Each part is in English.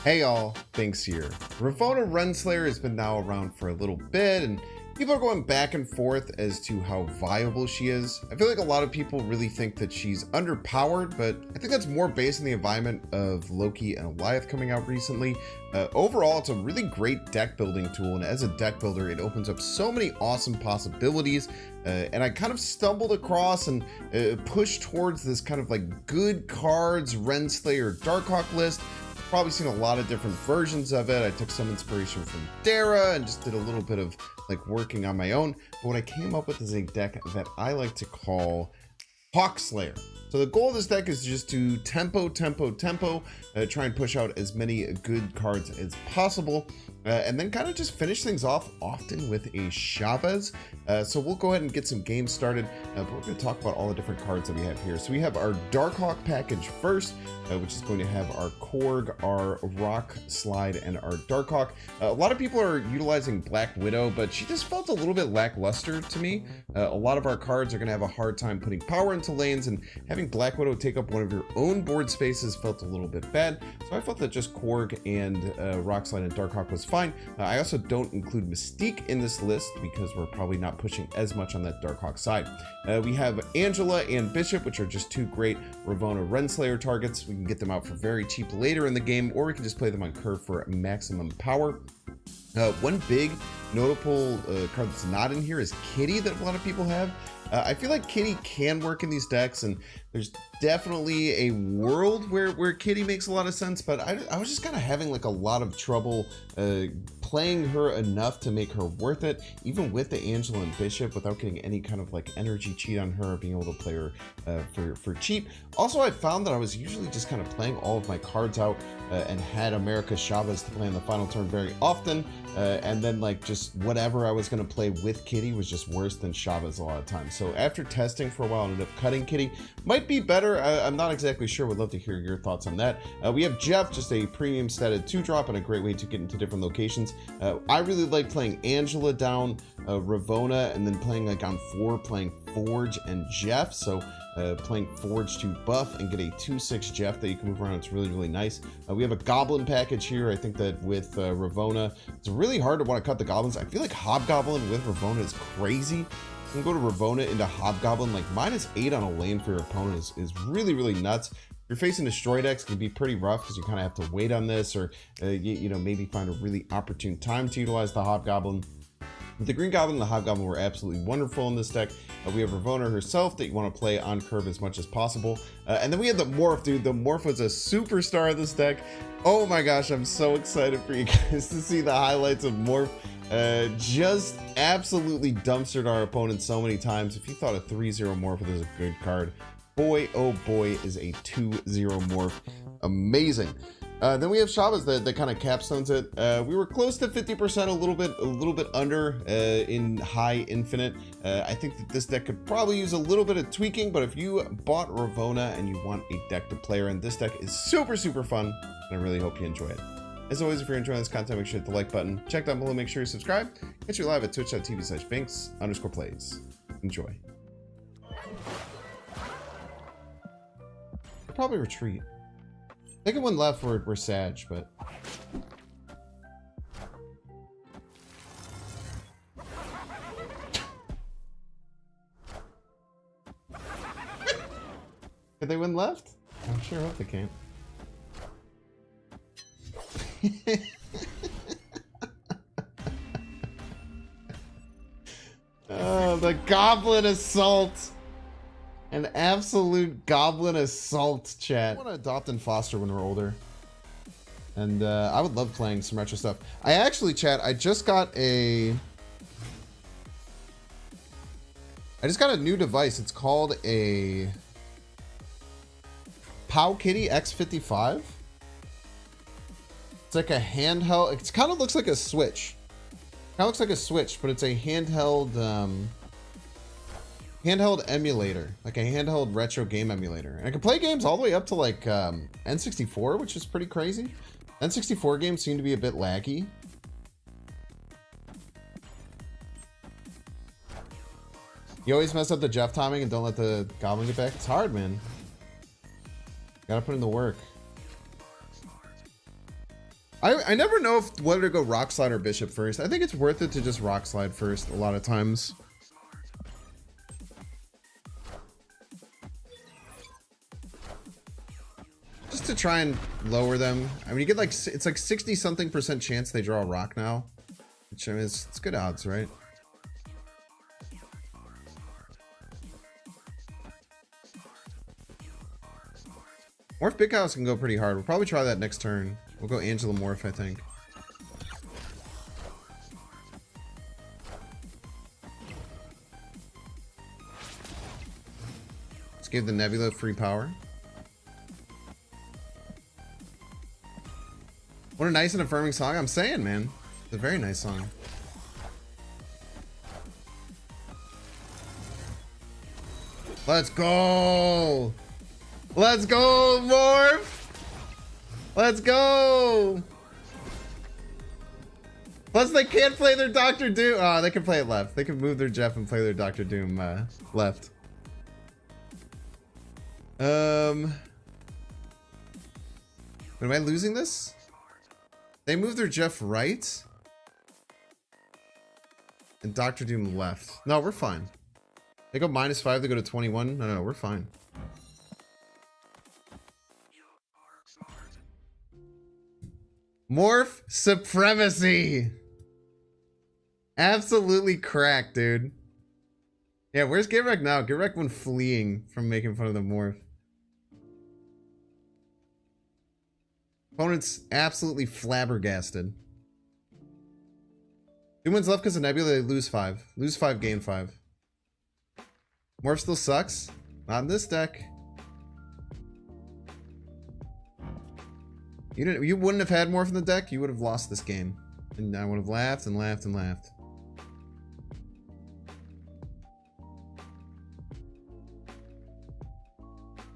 Hey y'all, Thanks here. Ravopnna Slayer has been now around for a little bit, and people are going back and forth as to how viable she is. I feel like a lot of people really think that she's underpowered, but I think that's more based on the environment of Loki and Goliath coming out recently. Overall, it's a really great deck building tool, and as a deck builder, it opens up so many awesome possibilities. And I kind of stumbled across and pushed towards this kind of like good cards Renslayer Darkhawk list. Probably seen a lot of different versions of it. I took some inspiration from Dara and just did a little bit of like working on my own. But what I came up with is a deck that I like to call Pox Slayer. So the goal of this deck is just to tempo, try and push out as many good cards as possible. And then kind of just finish things off often with a Chavez. So we'll go ahead and get some games started, but we're going to talk about all the different cards that we have here. So we have our Darkhawk package first, which is going to have our Korg, our Rock Slide, and our Darkhawk. A lot of people are utilizing Black Widow, but she just felt a little bit lackluster to me. A lot of our cards are going to have a hard time putting power into lanes, and having Black Widow take up one of your own board spaces felt a little bit bad. So I felt that just Korg and Rock Slide and Darkhawk was fine. I also don't include Mystique in this list because we're probably not pushing as much on that Darkhawk side. We have Angela and Bishop, which are just two great Ravopnna Renslayer targets. We can get them out for very cheap later in the game, or we can just play them on curve for maximum power. One big notable card that's not in here is Kitty that a lot of people have. I feel like Kitty can work in these decks, and there's definitely a world where Kitty makes a lot of sense, but I was just kind of having like a lot of trouble playing her enough to make her worth it, even with the Angela and Bishop, without getting any kind of like energy cheat on her, being able to play her for cheap. Also, I found that I was usually just kind of playing all of my cards out and had America Chavez to play on the final turn very often, and then like just whatever I was going to play with Kitty was just worse than Chavez a lot of times. So after testing for a while, I ended up cutting Kitty. Might be better. I'm not exactly sure. Would love to hear your thoughts on that. We have Jeff, just a premium statted 2-drop and a great way to get into different locations. I really like playing Angela down Ravopnna, and then playing like on 4, playing Forge and Jeff. So playing Forge to buff and get a 2/6 Jeff that you can move around. It's really nice. We have a Goblin package here. I think that with Ravopnna, it's really hard to want to cut the Goblins. I feel like Hobgoblin with Ravopnna is crazy. You can go to Ravopnna into Hobgoblin, like -8 on a lane for your opponent is really nuts. If you're facing destroy decks, it can be pretty rough because you kind of have to wait on this, or you know, maybe find a really opportune time to utilize the Hobgoblin. The Green Goblin and the Hobgoblin were absolutely wonderful in this deck. We have Ravopnna herself that you want to play on curve as much as possible. And then we have the Morph, dude. The Morph was a superstar of this deck. Oh my gosh, I'm so excited for you guys to see the highlights of Morph. Just absolutely dumpstered our opponent so many times. If you thought a 3/0 Morph was a good card, boy, oh boy, is a 2/0 Morph amazing. Then we have Chavez that kind of capstones it. We were close to 50%, a little bit under in high infinite. I think that this deck could probably use a little bit of tweaking, but if you bought Ravopnna and you want a deck to play her in, this deck is super fun, and I really hope you enjoy it. As always, if you're enjoying this content, make sure to hit the like button. Check down below, make sure you subscribe. Catch you live at twitch.tv/Binks_plays. Enjoy. I'll probably retreat. Taking one left, we're Sag, but... Can they win left? I sure hope they can. Oh, the Goblin Assault! An absolute Goblin Assault, chat. I want to adopt and foster when we're older. And I would love playing some retro stuff. I actually, chat, I just got a new device. It's called a Powkitty X55. It's like a handheld. It kind of looks like a Switch. Kind of looks like a Switch, but it's a handheld emulator, like a handheld retro game emulator. And I can play games all the way up to like N64, which is pretty crazy. N64 games seem to be a bit laggy. You always mess up the Jeff timing and don't let the Goblin get back. It's hard, man. Gotta put in the work. I never know if whether to go Rock Slide or Bishop first. I think it's worth it to just Rock Slide first a lot of times. Just to try and lower them. I mean, you get like, it's like 60 something% chance they draw a rock now. Which I mean, it's good odds, right? Morph Big House can go pretty hard. We'll probably try that next turn. We'll go Angela Morph, I think. Let's give the Nebula free power. What a nice and affirming song. I'm saying, man. It's a very nice song. Let's go! Let's go, Morph! Let's go! Plus, they can't play their Doctor Doom. Oh, they can play it left. They can move their Jeff and play their Doctor Doom left. Am I losing this? They move their Jeff right. And Doctor Doom left. No, we're fine. They go -5, they go to 21. No, we're fine. Morph supremacy. Absolutely cracked, dude. Yeah, where's Givrek now? Givrek went fleeing from making fun of the Morph. Opponent's absolutely flabbergasted. 2 wins left because of Nebula, they lose 5. Lose 5, gain 5. Morph still sucks. Not in this deck. You wouldn't have had Morph in the deck, you would have lost this game. And I would have laughed and laughed and laughed.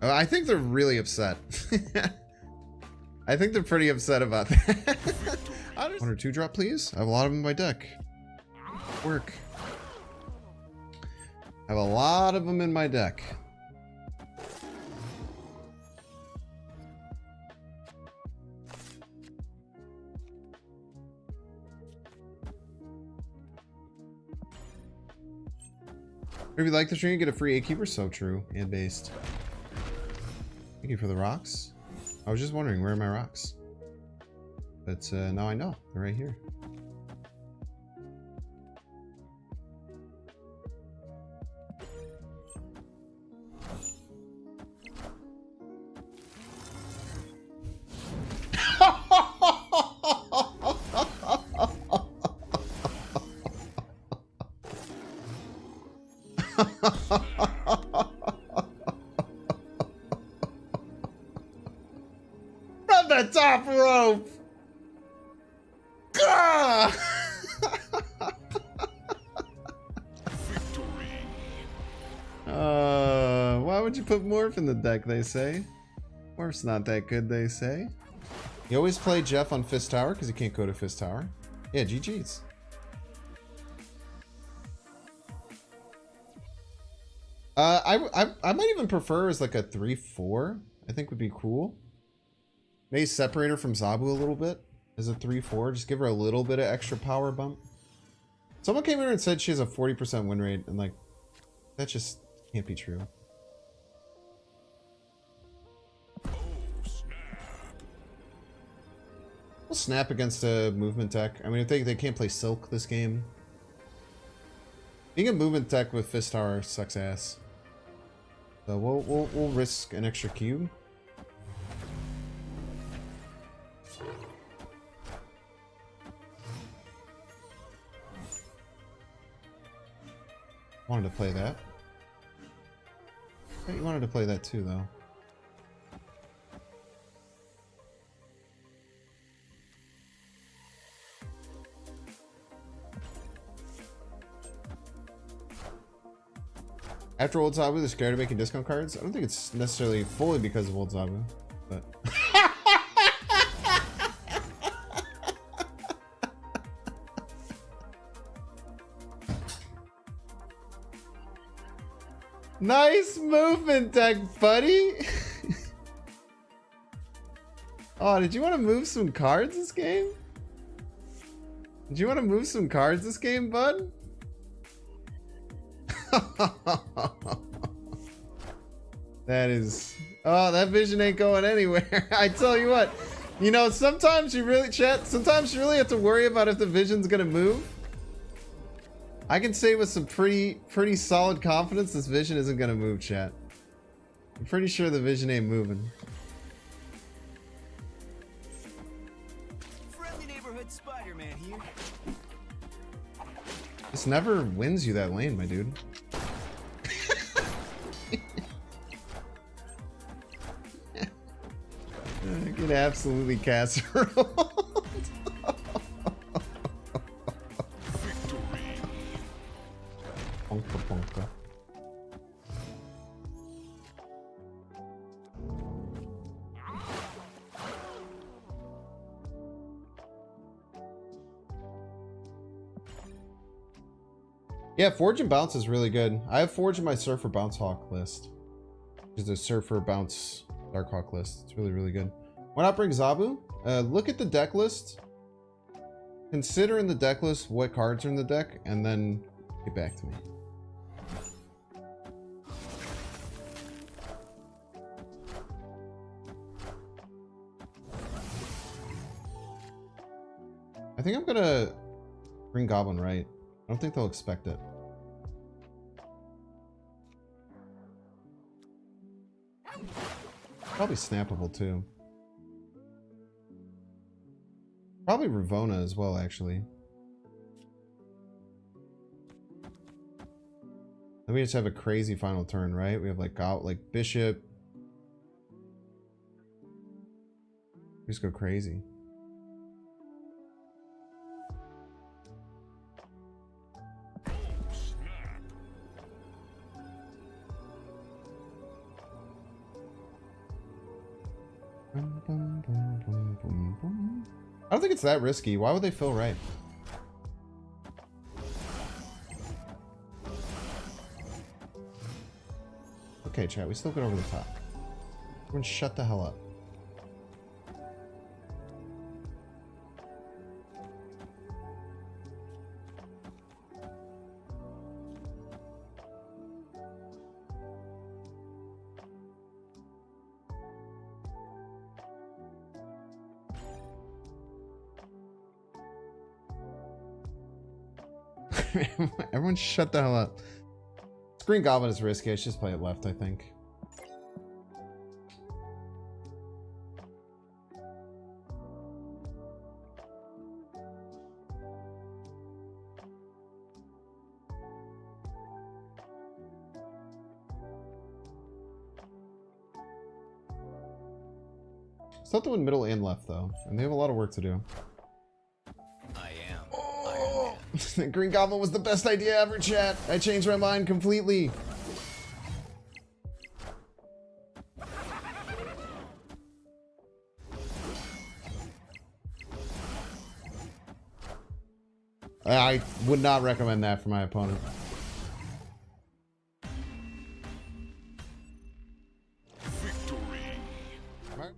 I think they're really upset. I think they're pretty upset about that. 1 or 2 drop, please. I have a lot of them in my deck. Work. I have a lot of them in my deck. If you like the stream, you get a free Gatekeeper. So true. And based. Thank you for the rocks. I was just wondering, where are my rocks? But now I know. They're right here. From the top rope! Gah! Why would you put Morph in the deck, they say? Morph's not that good, they say. You always play Jeff on Fist Tower because you can't go to Fist Tower. Yeah, GG's. I might even prefer as like a 3/4. I think would be cool. Maybe separate her from Zabu a little bit as a 3/4. Just give her a little bit of extra power bump. Someone came in and said she has a 40% win rate, and like, that just can't be true. We'll snap against a movement deck. I mean, if they can't play Silk this game. Being a movement deck with Fist Tower sucks ass. So we'll risk an extra cube. Wanted to play that. I thought you wanted to play that too, though. After Old Zabu, they're scared of making discount cards. I don't think it's necessarily fully because of Old Zabu, but. Nice movement deck, buddy. Oh, did you want to move some cards this game? Did you want to move some cards this game, bud? That is... Oh, that vision ain't going anywhere. I tell you what. You know, sometimes you really... Chat, sometimes you really have to worry about if the vision's gonna move. I can say with some pretty solid confidence this vision isn't gonna move, chat. I'm pretty sure the vision ain't moving. Friendly neighborhood Spider-Man here. This never wins you that lane, my dude. Get absolutely casserole. Ponka ponka. Yeah, Forge and Bounce is really good. I have Forge in my Surfer Bounce Hawk list. Which is a Surfer Bounce Darkhawk list. It's really, really good. Why not bring Zabu? Look at the deck list. Consider in the deck list what cards are in the deck, and then get back to me. I think I'm gonna bring Goblin right. I don't think they'll expect it. Probably snappable too. Probably Ravopnna as well, actually. Then we just have a crazy final turn, right? We have like Bishop. We just go crazy. I don't think it's that risky. Why would they feel right? Okay, chat, we still get over the top. Everyone shut the hell up. Everyone shut the hell up. Green Goblin is risky. I should just play it left, I think. Still have to win middle and left, though. And they have a lot of work to do. Green Goblin was the best idea ever, chat. I changed my mind completely. I would not recommend that for my opponent. Victory. I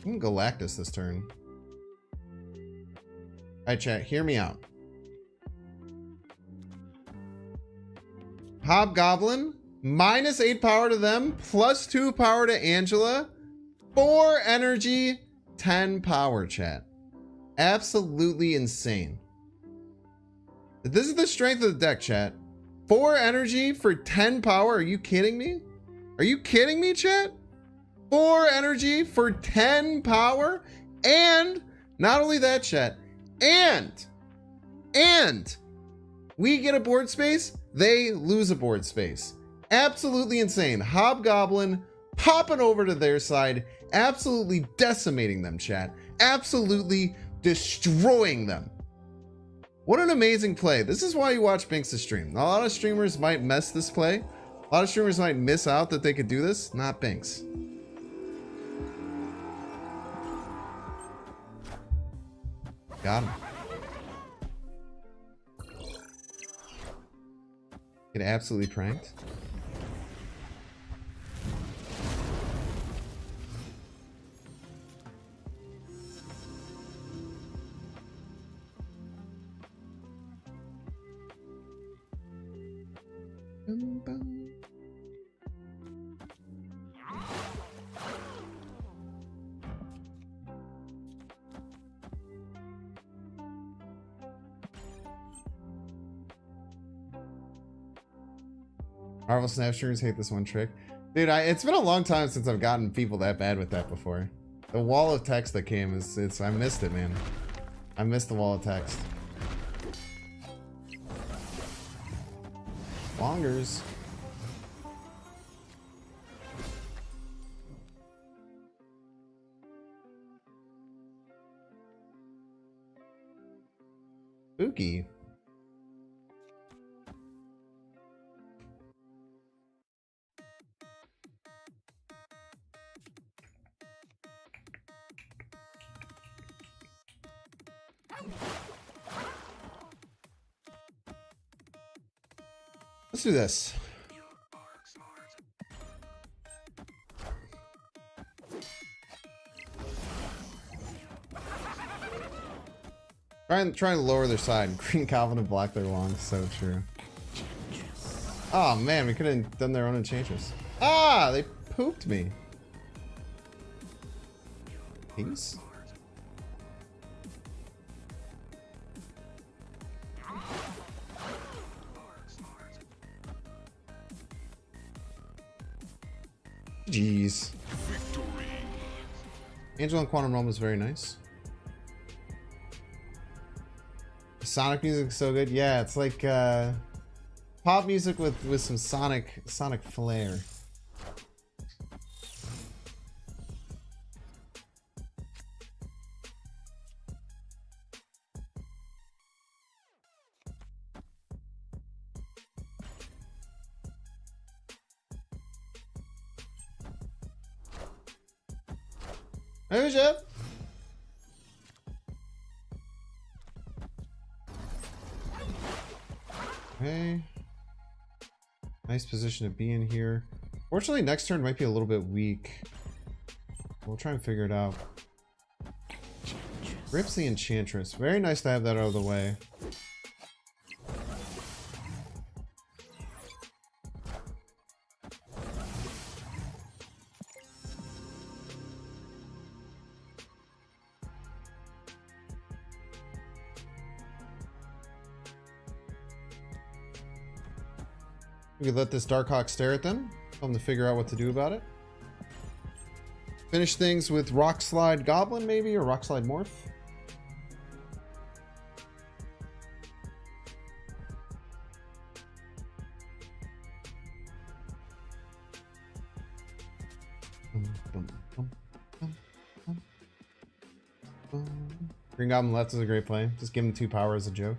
can Galactus this turn. Alright, chat, hear me out. Hobgoblin, -8 power to them, +2 power to Angela, 4 energy, 10 power, chat. Absolutely insane. This is the strength of the deck, chat. 4 energy for 10 power. Are you kidding me? Are you kidding me, chat? 4 energy for 10 power. And not only that, chat. And we get a board space, they lose a board space. Absolutely insane. Hobgoblin popping over to their side, absolutely decimating them, chat. Absolutely destroying them. What an amazing play. This is why you watch Binks' stream. A lot of streamers might mess this play. A lot of streamers might miss out that they could do this. Not Binks. Got him. Get absolutely pranked. Bum, bum. Marvel Snap streamers hate this one trick. Dude, it's been a long time since I've gotten people that bad with that before. The wall of text that came is I missed it, man. I missed the wall of text. Longers. Spooky. Let's do this. Trying to lower their side. Green Calvin and black their long. So true. Oh man, we could have done their own enchantress. Ah, they pooped me. Peace. Jeez. Angel and Quantum Realm is very nice. Sonic music is so good. Yeah, it's like pop music with some sonic flair. Hey, Jeff. Okay. Nice position to be in here. Fortunately, next turn might be a little bit weak. We'll try and figure it out. Rips the Enchantress. Very nice to have that out of the way. We could let this Darkhawk stare at them. Tell them to figure out what to do about it. Finish things with Rock Slide Goblin, maybe, or Rock Slide Morph. Green Goblin left is a great play. Just give him 2 power as a joke.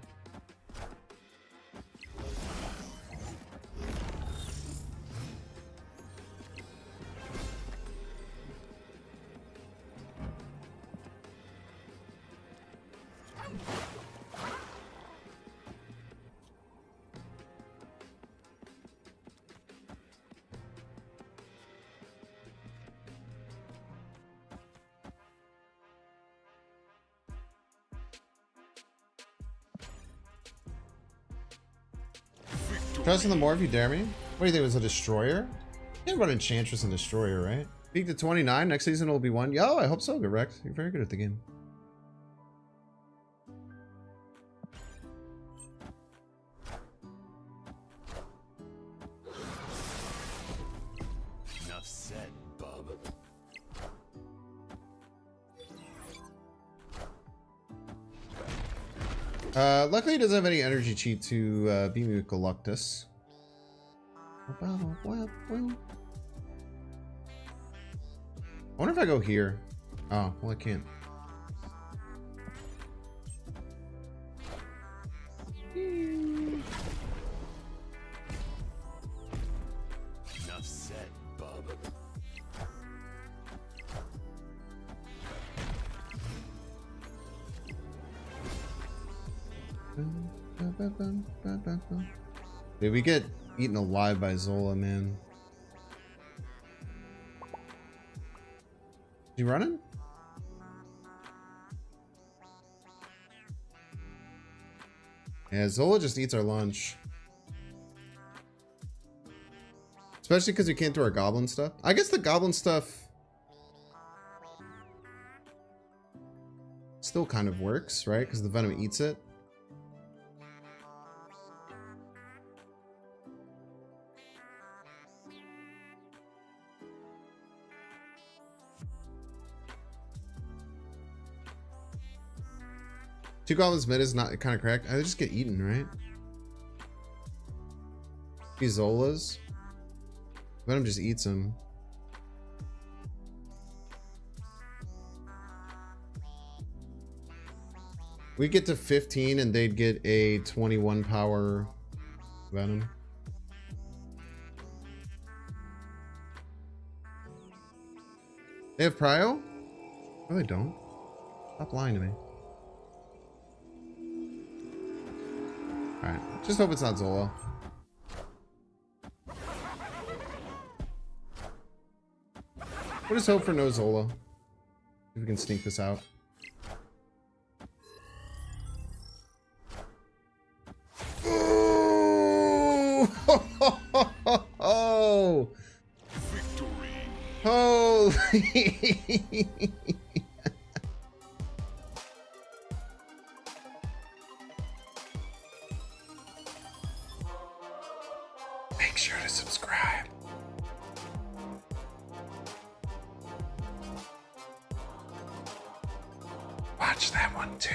Trust in the more if you dare me. What do you think? Was a destroyer? You can't run Enchantress and Destroyer, right? Peak to 29. Next season will be 1. Yo, I hope so, Rex. You're very good at the game. Enough said, bub. Luckily, he doesn't have any energy cheat to beat me with Galactus. I wonder if I go here. Oh, well, I can't. Enough said, bub. Dude, we get eaten alive by Zola, man. You running? Yeah, Zola just eats our lunch. Especially because we can't do our goblin stuff. I guess the goblin stuff still kind of works, right? Because the venom eats it. Two goblins mid is not kind of correct. I just get eaten, right? These Zolas. Venom just eats them. We get to 15 and they'd get a 21 power Venom. They have Prio? No, they don't. Stop lying to me. Alright, just hope it's not Zola. We'll just hope for no Zola. If we can sneak this out. Ooh! Oh! Victory. Holy! Make sure to subscribe. Watch that one too.